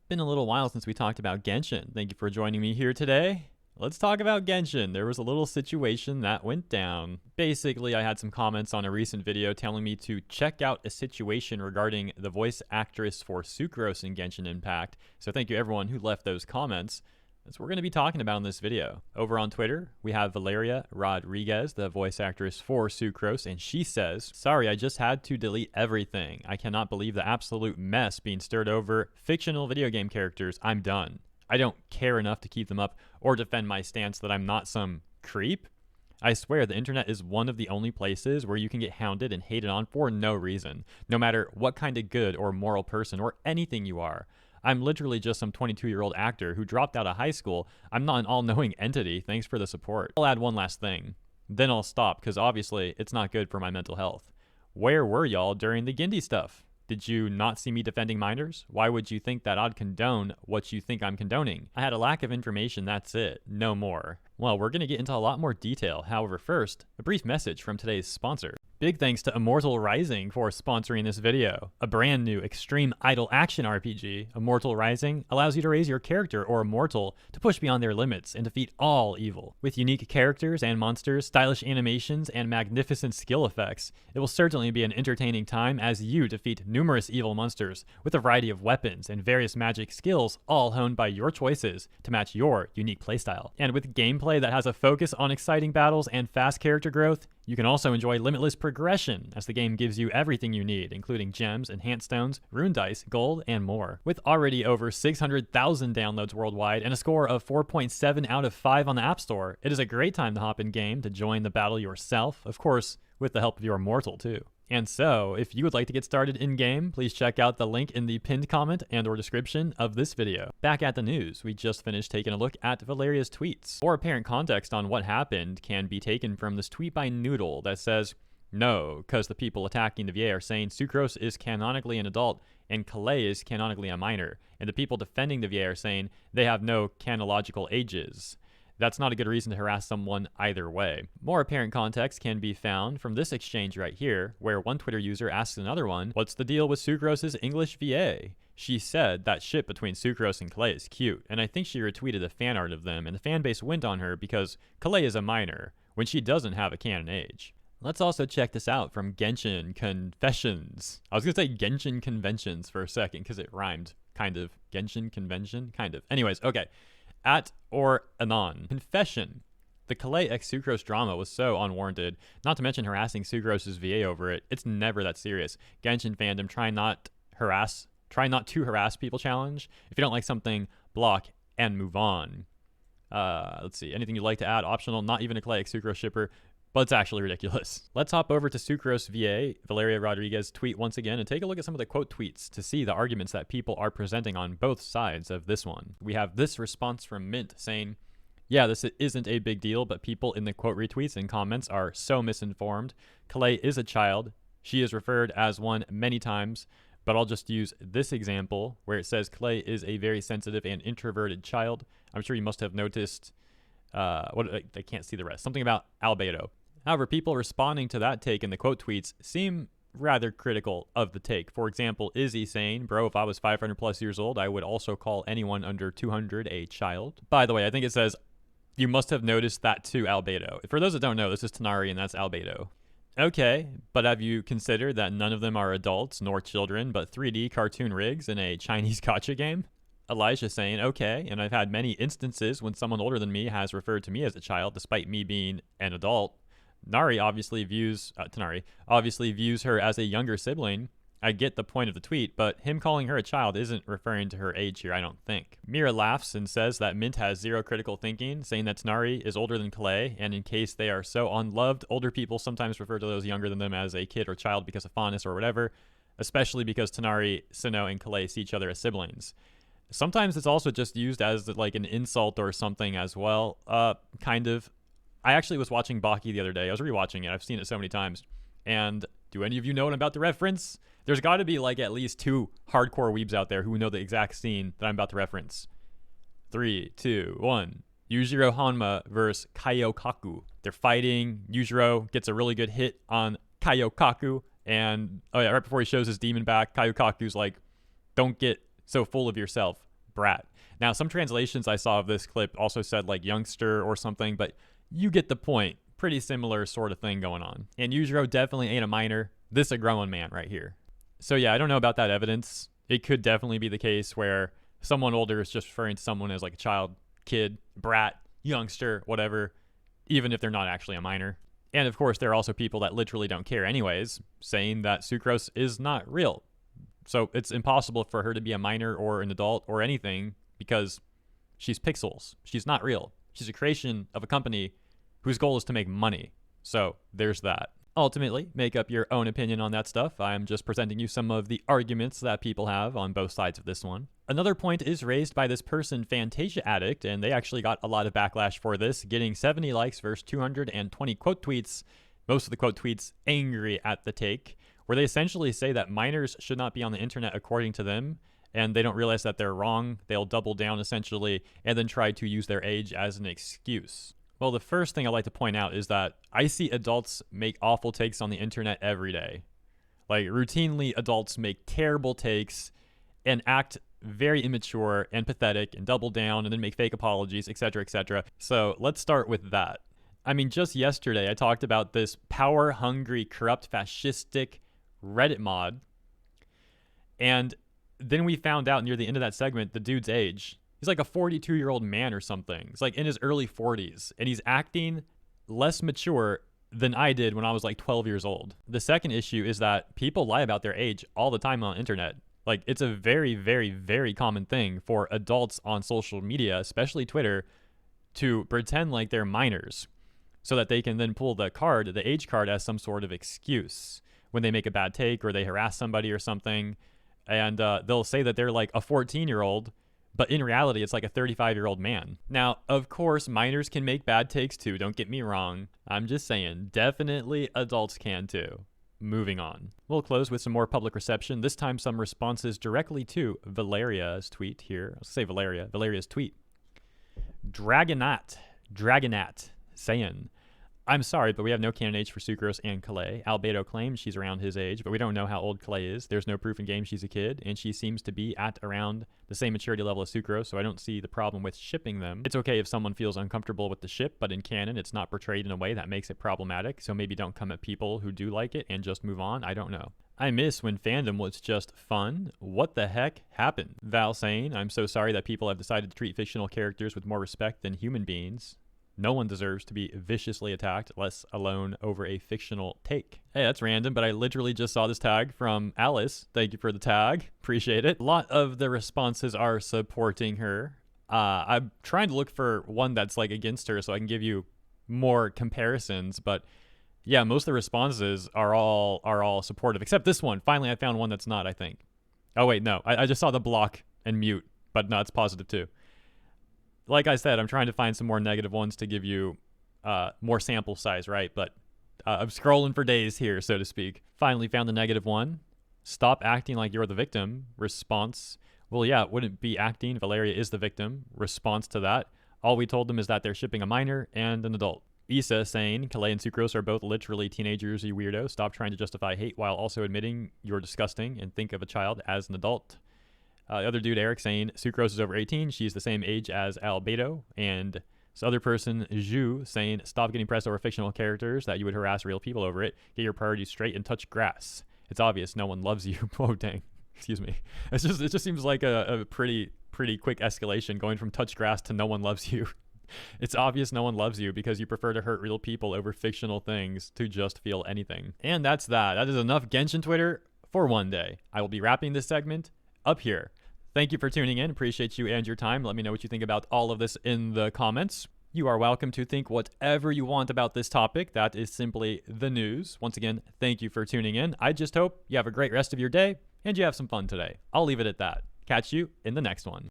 Been a little while since we talked about Genshin. Thank you for joining me here today. Let's talk about Genshin. There was a little situation that went down. Basically, I had some comments on a recent video telling me to check out a situation regarding the voice actress for Sucrose in Genshin Impact. So thank you everyone who left those comments. That's what we're going to be talking about in this video. Over on Twitter, we have Valeria Rodriguez, the voice actress for Sucrose, and she says, "Sorry, I just had to delete everything. I cannot believe the absolute mess being stirred over fictional video game characters. I'm done. I don't care enough to keep them up or defend my stance that I'm not some creep. I swear the internet is one of the only places where you can get hounded and hated on for no reason, no matter what kind of good or moral person or anything you are. I'm literally just some 22-year-old actor who dropped out of high school. I'm not an all-knowing entity. Thanks for the support. I'll add one last thing. Then I'll stop, because obviously it's not good for my mental health. Where were y'all during the Gindi stuff? Did you not see me defending minors? Why would you think that I'd condone what you think I'm condoning? I had a lack of information, that's it. No more." Well, we're going to get into a lot more detail. However, first, a brief message from today's sponsor. Big thanks to Immortal Rising for sponsoring this video. A brand new extreme idle action RPG, Immortal Rising allows you to raise your character or immortal to push beyond their limits and defeat all evil. With unique characters and monsters, stylish animations, and magnificent skill effects, it will certainly be an entertaining time as you defeat numerous evil monsters with a variety of weapons and various magic skills, all honed by your choices to match your unique playstyle. And with gameplay that has a focus on exciting battles and fast character growth, you can also enjoy limitless progression as the game gives you everything you need, including gems, enhanced stones, rune dice, gold, and more. With already over 600,000 downloads worldwide and a score of 4.7 out of 5 on the App Store, it is a great time to hop in game to join the battle yourself, of course, with the help of your immortal too. And so, if you would like to get started in-game, please check out the link in the pinned comment and/or description of this video. Back at the news, we just finished taking a look at Valeria's tweets. More apparent context on what happened can be taken from this tweet by Noodle that says, "No, because the people attacking the VA are saying Sucrose is canonically an adult and Calais is canonically a minor, and the people defending the VA are saying they have no canological ages. That's not a good reason to harass someone either way." More apparent context can be found from this exchange right here, where one Twitter user asks another one, "What's the deal with Sucrose's English VA? She said that ship between Sucrose and Calais is cute, and I think she retweeted the fan art of them, and the fan base went on her because Calais is a minor, when she doesn't have a canon age." Let's also check this out from Genshin Confessions. I was going to say Genshin Conventions for a second because it rhymed, kind of. Genshin Convention? Kind of. Anyways, okay. At or anon. Confession. The Calais x Sucrose drama was so unwarranted, not to mention harassing Sucrose's VA over it. It's never that serious. Genshin fandom, try not to harass people challenge. If you don't like something, block and move on. Let's see. Anything you'd like to add? Optional. Not even a Calais x Sucrose shipper. But it's actually ridiculous. Let's hop over to Sucrose VA, Valeria Rodriguez tweet once again, and take a look at some of the quote tweets to see the arguments that people are presenting on both sides of this one. We have this response from Mint saying, "Yeah, this isn't a big deal, but people in the quote retweets and comments are so misinformed. Calais is a child. She is referred as one many times, but I'll just use this example where it says Calais is a very sensitive and introverted child. I'm sure you must have noticed, I can't see the rest. Something about albedo." However, people responding to that take in the quote tweets seem rather critical of the take. For example, Izzy saying, "Bro, if I was 500 plus years old, I would also call anyone under 200 a child." By the way, I think it says, "You must have noticed that too, albedo." For those that don't know, this is Tanari and that's albedo. Okay, but have you considered that none of them are adults nor children, but 3D cartoon rigs in a Chinese gotcha game? Elijah saying, "Okay, and I've had many instances when someone older than me has referred to me as a child despite me being an adult. Tanari obviously views her as a younger sibling. I get the point of the tweet, but him calling her a child isn't referring to her age here, I don't think." Mira laughs and says that Mint has zero critical thinking, saying that Tanari is older than Calais, and in case they are so unloved, older people sometimes refer to those younger than them as a kid or child because of fondness or whatever, especially because Tanari, Sinnoh, and Calais see each other as siblings. Sometimes it's also just used as like an insult or something as well, kind of. I actually was watching Baki the other day. I was rewatching it. I've seen it so many times. And do any of you know what I'm about to reference? There's got to be like at least 2 hardcore weebs out there who know the exact scene that I'm about to reference. 3, 2, 1. Yujiro Hanma versus Kaiokaku. They're fighting. Yujiro gets a really good hit on Kaiokaku. And right before he shows his demon back, Kaiokaku's like, "Don't get so full of yourself. brat. Now, some translations I saw of this clip also said like youngster or something, but you get the point. Pretty similar sort of thing going on. And Yujiro definitely ain't a minor. This a grown man right here. So yeah, I don't know about that evidence. It could definitely be the case where someone older is just referring to someone as like a child, kid, brat, youngster, whatever, even if they're not actually a minor. And of course, there are also people that literally don't care anyways, saying that Sucrose is not real. So it's impossible for her to be a minor or an adult or anything because she's pixels. She's not real. She's a creation of a company whose goal is to make money. So there's that. Ultimately, make up your own opinion on that stuff. I'm just presenting you some of the arguments that people have on both sides of this one. Another point is raised by this person, Asia Addict, and they actually got a lot of backlash for this, getting 70 likes versus 220 quote tweets. Most of the quote tweets angry at the take, where they essentially say that minors should not be on the internet according to them, and they don't realize that they're wrong. They'll double down essentially, and then try to use their age as an excuse. Well, the first thing I'd like to point out is that I see adults make awful takes on the internet every day. Like, routinely, adults make terrible takes and act very immature and pathetic and double down and then make fake apologies, etc., etc. So let's start with that. I mean, just yesterday, I talked about this power-hungry, corrupt, fascistic Reddit mod. And then we found out near the end of that segment the dude's age. He's like a 42-year-old man or something. He's like in his early 40s, and he's acting less mature than I did when I was like 12 years old. The second issue is that people lie about their age all the time on the internet. Like, it's a very, very, very common thing for adults on social media, especially Twitter, to pretend like they're minors so that they can then pull the age card, as some sort of excuse when they make a bad take or they harass somebody or something. And they'll say that they're like a 14-year-old, but in reality, it's like a 35-year-old man. Now, of course, minors can make bad takes too. Don't get me wrong. I'm just saying, definitely adults can too. Moving on. We'll close with some more public reception. This time, some responses directly to Valeria's tweet here. I'll say Valeria's tweet. Dragonat saying, I'm sorry, but we have no candidates for Sucrose and Calais. Albedo claims she's around his age, but we don't know how old Calais is. There's no proof in game she's a kid, and she seems to be at around the same maturity level as Sucrose, so I don't see the problem with shipping them. It's okay if someone feels uncomfortable with the ship, but in canon, it's not portrayed in a way that makes it problematic, so maybe don't come at people who do like it and just move on. I don't know. I miss when fandom was just fun. What the heck happened? Val saying, I'm so sorry that people have decided to treat fictional characters with more respect than human beings. No one deserves to be viciously attacked, let alone over a fictional take. Hey, that's random, but I literally just saw this tag from Alice. Thank you for the tag. Appreciate it. A lot of the responses are supporting her. I'm trying to look for one that's like against her so I can give you more comparisons, but yeah, most of the responses are all supportive, except this one. Finally, I found one that's not, I think. Oh, wait, no. I just saw the block and mute, but no, it's positive too. Like I said, I'm trying to find some more negative ones to give you more sample size, right? But I'm scrolling for days here, so to speak. Finally found the negative one. Stop acting like you're the victim. Response. Well, yeah, it wouldn't be acting. Valeria is the victim. Response to that. All we told them is that they're shipping a minor and an adult. Issa saying, Calais and Sucrose are both literally teenagers, you weirdo. Stop trying to justify hate while also admitting you're disgusting and think of a child as an adult. The other dude, Eric, saying Sucrose is over 18. She's the same age as Albedo. And this other person, Zhu, saying stop getting pressed over fictional characters that you would harass real people over it. Get your priorities straight and touch grass. It's obvious no one loves you. Oh, dang. Excuse me. It just seems like a pretty quick escalation going from touch grass to no one loves you. It's obvious no one loves you because you prefer to hurt real people over fictional things to just feel anything. And that's that. That is enough Genshin Twitter for one day. I will be wrapping this segment up here. Thank you for tuning in. Appreciate you and your time. Let me know what you think about all of this in the comments. You are welcome to think whatever you want about this topic. That is simply the news. Once again, thank you for tuning in. I just hope you have a great rest of your day and you have some fun today. I'll leave it at that. Catch you in the next one.